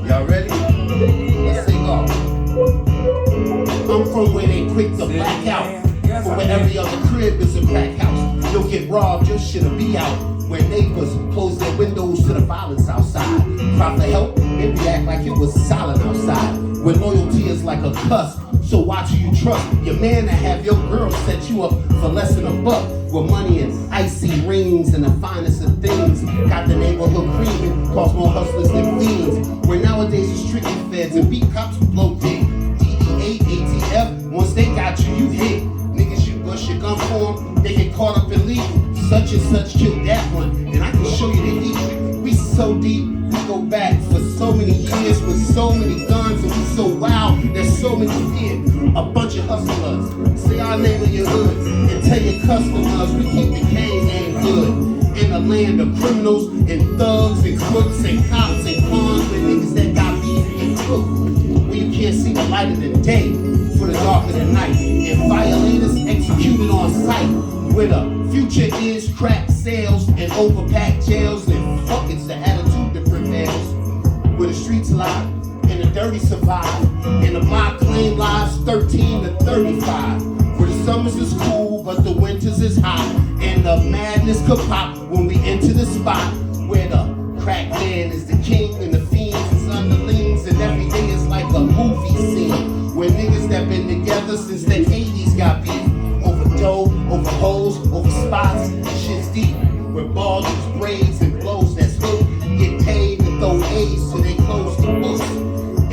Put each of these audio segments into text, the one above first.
Y'all ready? Let's sing off. I'm from where they quick to black out. From where every other crib is a crack house. You'll get robbed, your shit'll be out. Where neighbors close their windows to the violence outside. Cry for help, they react like it was silent outside. Where loyalty is like a cuss, so watch who you trust. Your man that have your girl set you up for less than a buck. With money and icy rings and the finest of things. Got the neighborhood creaming, cause more hustlers than fiends. Where nowadays it's strictly feds and beat cops blow dick. DEA, ATF, once they got you, you hit. Niggas you bust your gun for them, they get caught up in legal. Such and such killed that one, and I can show you the heat. We so deep, we go back for so many years with so many guns, and we so wild, there's so many fear. A bunch of hustlers, say our name in your hood, and tell your customers we keep the game good. In the land of criminals, and thugs, and crooks, and cops, and cons, with niggas that got beef and cook. Where you can't see the light of the day, for the dark of the night. And violators executed on sight. Where the future is crack sales and overpacked jails and fuck it's the attitude that prevails. Where the streets lie and the dirty survive and the block claim lives 13 to 35. Where the summers is cool but the winters is hot and the madness could pop when we enter the spot. Where the crack man is the king and the fiends is underlings and every day is like a movie scene. Where niggas that been together since the 80s got beef. Over dough, over hoes, over spots, shit's deep. Where balls use braids and blows that's hook. Get paid and throw A's till they close the books.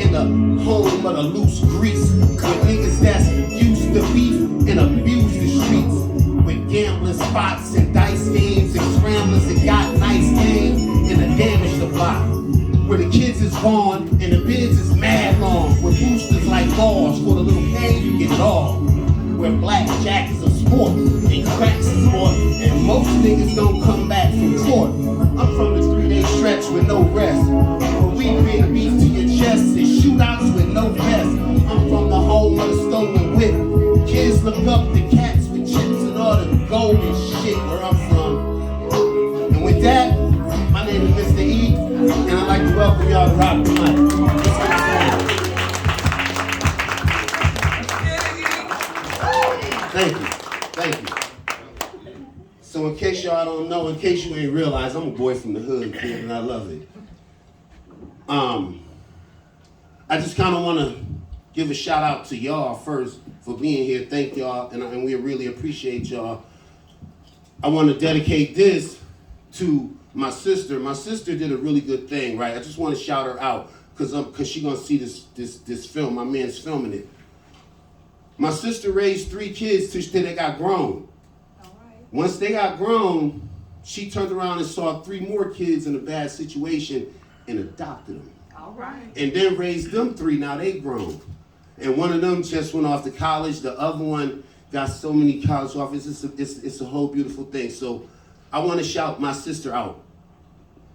In the home of the loose grease. With niggas that's used to beef and abuse the streets. With gambling spots and dice games and scramblers that got nice games and the damage the block. Where the kids is gone and the bids is mad long. Where boosters like laws for the little pain you get it all. Where blackjack is a sport and crack's a sport and most niggas don't come back from court. I'm from the 3-day stretch with no rest. Where we bring beef to your chest and shootouts with no vest. I'm from the home of the stolen whip. Kids look up to cats with chips and all the gold and shit where I'm from. And with that, my name is Mr. E, and I'd like to welcome y'all to Rock the Mic. Thank you. So in case y'all don't know, in case you ain't realize, I'm a boy from the hood, kid, and I love it. I just kind of want to give a shout out to y'all first for being here. Thank y'all, and we really appreciate y'all. I want to dedicate this to my sister. My sister did a really good thing, right? I just want to shout her out because she's gonna see this film. My man's filming it. My sister raised 3 kids till they got grown. All right. Once they got grown, she turned around and saw 3 more kids in a bad situation and adopted them. All right. And then raised them 3, now they grown. And one of them just went off to college, the other one got so many college offers. It's a whole beautiful thing. So I want to shout my sister out.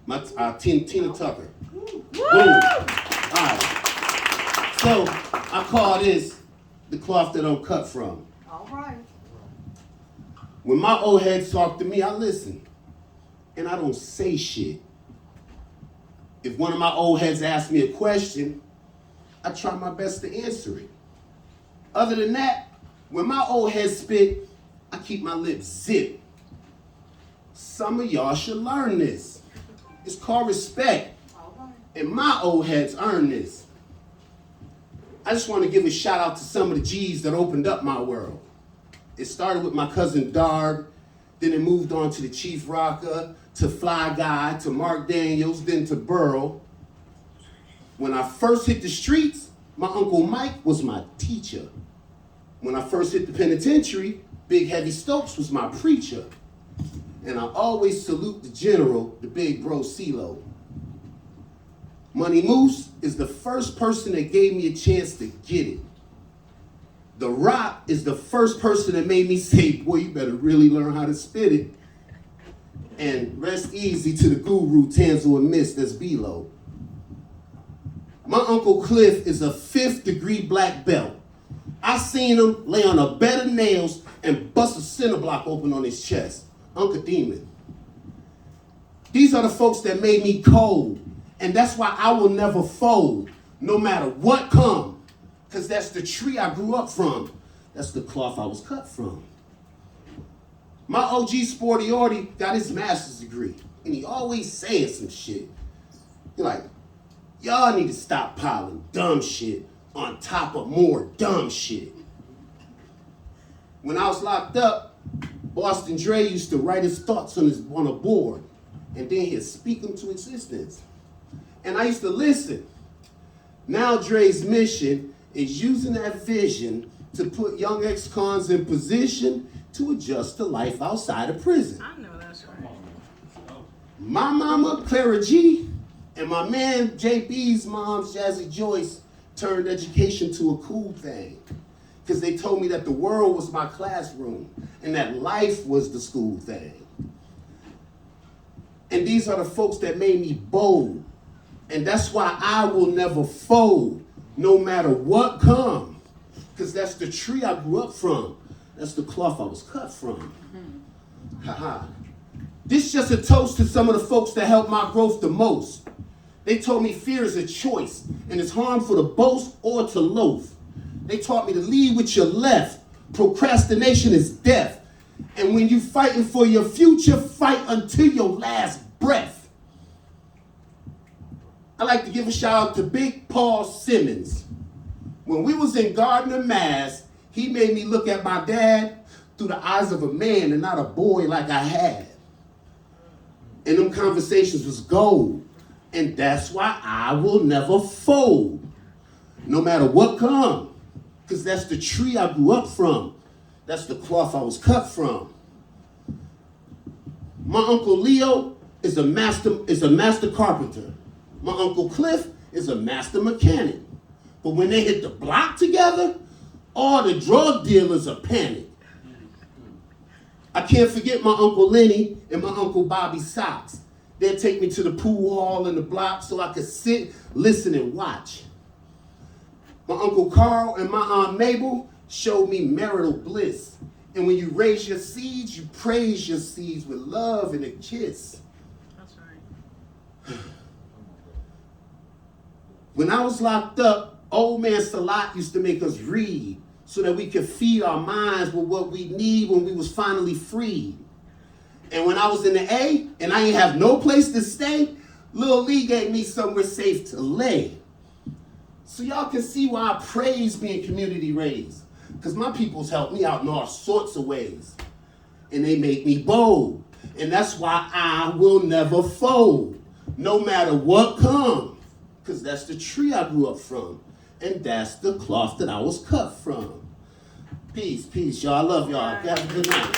My Tina Tucker. Woo! Boom. All right. So I call this the cloth that I'm cut from. All right. When my old heads talk to me, I listen. And I don't say shit. If one of my old heads asks me a question, I try my best to answer it. Other than that, when my old head spit, I keep my lips zipped. Some of y'all should learn this. It's called respect. All right. And my old heads earn this. I just want to give a shout out to some of the G's that opened up my world. It started with my cousin Darb, then it moved on to the Chief Rocker, to Fly Guy, to Mark Daniels, then to Burl. When I first hit the streets, my Uncle Mike was my teacher. When I first hit the penitentiary, Big Heavy Stokes was my preacher. And I always salute the general, the big bro CeeLo. Money Moose is the first person that gave me a chance to get it. The Rock is the first person that made me say, boy, you better really learn how to spit it. And rest easy to the guru, Tanzo and Miss, that's below. My Uncle Cliff is a 5th degree black belt. I seen him lay on a bed of nails and bust a cinder block open on his chest. Uncle Demon. These are the folks that made me cold And that's why I will never fold, no matter what come. Because that's the tree I grew up from. That's the cloth I was cut from. My OG Sporty Orty got his master's degree. And he always saying some shit. He's like, y'all need to stop piling dumb shit on top of more dumb shit. When I was locked up, Boston Dre used to write his thoughts on a board, and then he'd speak them to existence. And I used to listen. Now Dre's mission is using that vision to put young ex-cons in position to adjust to life outside of prison. I know that's right. My mama, Clara G, and my man, JB's mom, Jazzy Joyce, turned education to a cool thing. Because they told me that the world was my classroom and that life was the school thing. And these are the folks that made me bold. And that's why I will never fold, no matter what comes. Because that's the tree I grew up from. That's the cloth I was cut from. Haha. This is just a toast to some of the folks that helped my growth the most. They told me fear is a choice, and it's harmful to boast or to loaf. They taught me to lead with your left. Procrastination is death. And when you're fighting for your future, fight until your last breath. I like to give a shout out to Big Paul Simmons. When we was in Gardner, Mass, he made me look at my dad through the eyes of a man and not a boy like I had. And them conversations was gold. And that's why I will never fold, no matter what comes. Because that's the tree I grew up from. That's the cloth I was cut from. My Uncle Leo is a master carpenter. My Uncle Cliff is a master mechanic. But when they hit the block together, all the drug dealers are panicked. I can't forget my Uncle Lenny and my Uncle Bobby Socks. They'd take me to the pool hall in the block so I could sit, listen, and watch. My Uncle Carl and my Aunt Mabel showed me marital bliss. And when you raise your seeds, you praise your seeds with love and a kiss. That's right. When I was locked up, old man Salat used to make us read so that we could feed our minds with what we need when we was finally freed. And when I was in the A and I ain't have no place to stay, Lil Lee gave me somewhere safe to lay. So y'all can see why I praise being community raised. Because my peoples help me out in all sorts of ways. And they make me bold. And that's why I will never fold, no matter what comes. Because that's the tree I grew up from. And that's the cloth that I was cut from. Peace, peace, y'all. I love y'all. Have a good night.